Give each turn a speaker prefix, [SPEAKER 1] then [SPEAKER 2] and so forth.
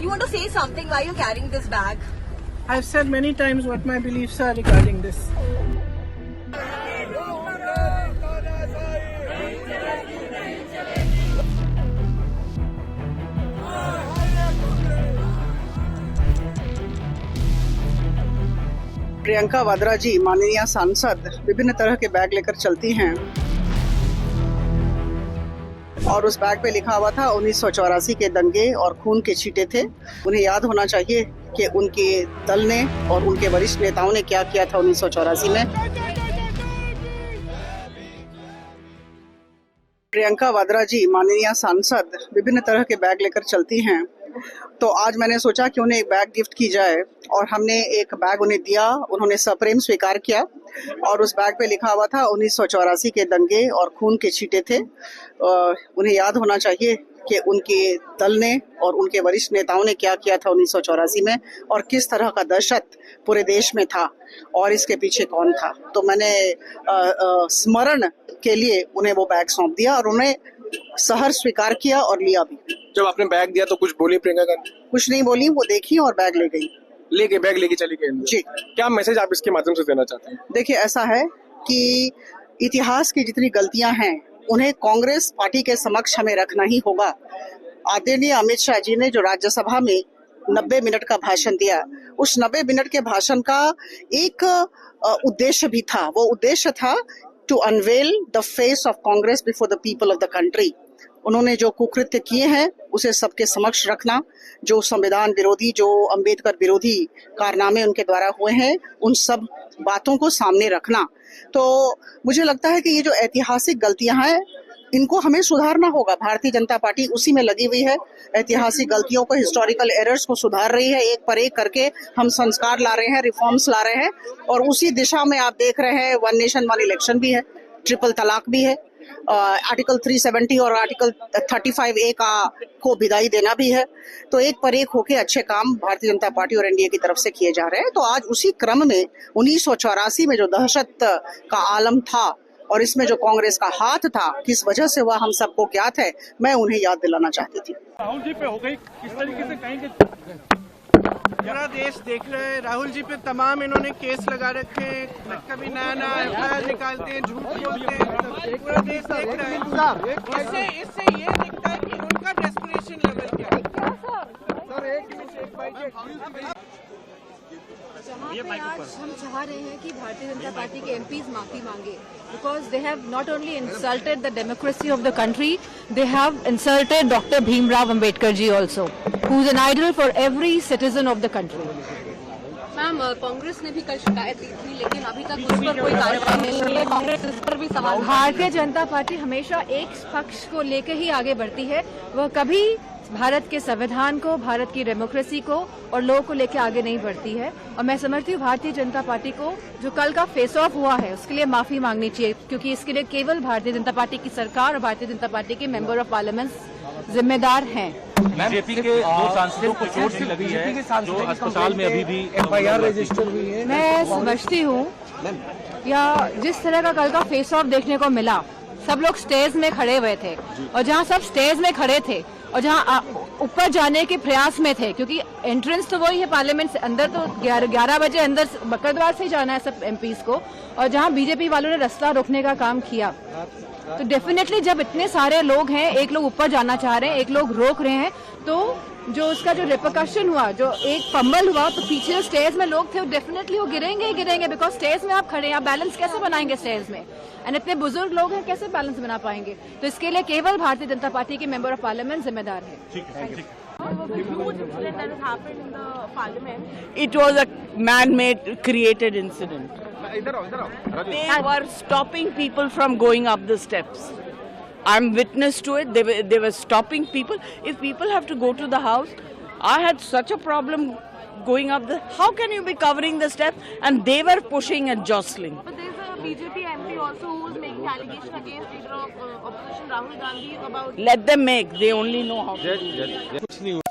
[SPEAKER 1] you want to say something why you're carrying this bag?
[SPEAKER 2] I've said many times what my beliefs are regarding this. Priyanka Vadra जी माननीय सांसद विभिन्न तरह के bag लेकर चलती हैं और उस बैग पे लिखा हुआ था 1984 के दंगे और खून के छींटे थे। उन्हें याद होना चाहिए कि उनके दल ने और उनके वरिष्ठ नेताओं ने क्या किया था 1984 में। प्रियंका वाड्रा जी माननीय सांसद विभिन्न तरह के बैग लेकर चलती हैं, तो आज मैंने सोचा कि उन्हें एक बैग गिफ्ट की जाए और हमने एक बैग उन्हें दिया। उन्होंने सप्रेम स्वीकार किया और उस बैग पे लिखा हुआ था 1984 के दंगे और खून के छींटे थे। उन्हें याद होना चाहिए कि उनके दल ने और उनके वरिष्ठ नेताओं ने क्या किया था 1984 में और किस तरह का दहशत पूरे देश में था और इसके पीछे कौन था। तो मैंने स्मरण के लिए उन्हें वो बैग सौंप दिया और उन्हें सहर्ष स्वीकार किया और लिया भी।
[SPEAKER 3] जब आपने बैग दिया तो कुछ बोली प्रियंका गांधी?
[SPEAKER 2] कुछ नहीं बोली, वो देखी और बैग ले गई।
[SPEAKER 3] बैग लेके चली गई
[SPEAKER 2] जी।
[SPEAKER 3] क्या मैसेज आप इसके माध्यम से देना चाहते हैं?
[SPEAKER 2] देखिए, ऐसा है कि इतिहास की जितनी गलतियां हैं उन्हें कांग्रेस पार्टी के समक्ष हमें रखना ही होगा। आदरणीय अमित शाह जी ने जो राज्यसभा में 90 मिनट का भाषण दिया, उस 90 मिनट के भाषण का एक उद्देश्य भी था। वो उद्देश्य था to unveil the face of Congress before the people of the country. उन्होंने जो कुकृत्य किए हैं उसे सबके समक्ष रखना, जो संविधान विरोधी, जो अंबेडकर विरोधी कारनामे उनके द्वारा हुए हैं, उन सब बातों को सामने रखना। तो मुझे लगता है कि ये जो ऐतिहासिक गलतियां हैं इनको हमें सुधारना होगा। भारतीय जनता पार्टी उसी में लगी हुई है, ऐतिहासिक गलतियों को, हिस्टोरिकल एरर्स को सुधार रही है। एक पर एक करके हम संस्कार ला रहे हैं, रिफॉर्म्स ला रहे हैं और उसी दिशा में आप देख रहे हैं वन नेशन वन इलेक्शन भी है, ट्रिपल तलाक भी है, आर्टिकल 370 और आर्टिकल 35A को विदाई देना भी है। तो एक पर एक होके अच्छे काम भारतीय जनता पार्टी और एनडीए की तरफ से किए जा रहे हैं। तो आज उसी क्रम में 1984 में जो दहशत का आलम था और इसमें जो कांग्रेस का हाथ था, किस वजह से हुआ हम सबको ज्ञात है, मैं उन्हें याद दिलाना चाहती थी।
[SPEAKER 4] राहुल जी पे हो गई, किस तरीके से कहेंगे? पूरा देश देख रहे हैं, राहुल जी पे तमाम इन्होंने केस लगा रखे हैं, कभी नया नया एफआईआर निकालते हैं, झूठ बोलते हैं, पूरा देश देख रहा है। इससे ये दिखता है कि उनका डेस्परेशन लेवल क्या है। सर एक मिनट,
[SPEAKER 5] आज हम चाह रहे हैं कि भारतीय जनता पार्टी के एमपीज माफी मांगे, because they have not only insulted the democracy of the country, they have insulted doctor Bhimrao Ambedkar ji also, who is an idol for every citizen of the country.
[SPEAKER 1] Ma'am, Congress ने भी कल शिकायत दी थी लेकिन अभी तक उस पर कोई कार्रवाई नहीं हुई है। कांग्रेस इस पर भी सवाल।
[SPEAKER 5] भारतीय जनता पार्टी हमेशा एक पक्ष को लेकर ही आगे बढ़ती है, वह कभी भारत के संविधान को, भारत की डेमोक्रेसी को और लोगों को लेकर आगे नहीं बढ़ती है। और मैं समझती हूँ भारतीय जनता पार्टी को जो कल का फेस ऑफ हुआ है उसके लिए माफी मांगनी चाहिए, क्योंकि इसके लिए केवल भारतीय जनता पार्टी की सरकार और भारतीय जनता पार्टी के मेंबर ऑफ पार्लियामेंट जिम्मेदार हैं।
[SPEAKER 6] बीजेपी के दो सांसदों को चोट भी लगी है, जो अस्पताल में अभी भी
[SPEAKER 4] एफआईआर रजिस्टर हुई है।
[SPEAKER 5] मैं समझती हूँ या जिस तरह का कल का फेस ऑफ देखने को मिला, सब लोग स्टेज में खड़े हुए थे और जहाँ सब स्टेज में खड़े थे और जहाँ ऊपर जाने के प्रयास में थे, क्योंकि एंट्रेंस तो वही है पार्लियामेंट से, अंदर तो 11 बजे अंदर बकरद्वार से ही जाना है सब एमपीज को, और जहाँ बीजेपी वालों ने रास्ता रोकने का काम किया, तो डेफिनेटली जब इतने सारे लोग हैं, एक लोग ऊपर जाना चाह रहे हैं, एक लोग रोक रहे हैं, तो जो उसका जो रिपरकशन हुआ, जो एक फंबल हुआ, तो पीछे जो स्टेज में लोग थे वो डेफिनेटली वो गिरेंगे, बिकॉज स्टेज में आप खड़े हैं, आप बैलेंस कैसे बनाएंगे स्टेज में, एंड इतने बुजुर्ग लोग हैं, कैसे बैलेंस बना पाएंगे। तो इसके लिए केवल भारतीय जनता पार्टी के मेंबर ऑफ पार्लियामेंट जिम्मेदार है।
[SPEAKER 7] It was a man-made, created incident. They were stopping people from going up the steps. I'm witness to it. They were stopping people. If people have to go to the house, I had such a problem going up the. How can you be covering the steps? And they were pushing and jostling.
[SPEAKER 1] But there's a BJP MP also who is making allegation against leader of opposition Rahul Gandhi about.
[SPEAKER 7] Let them make. They only know how to do it.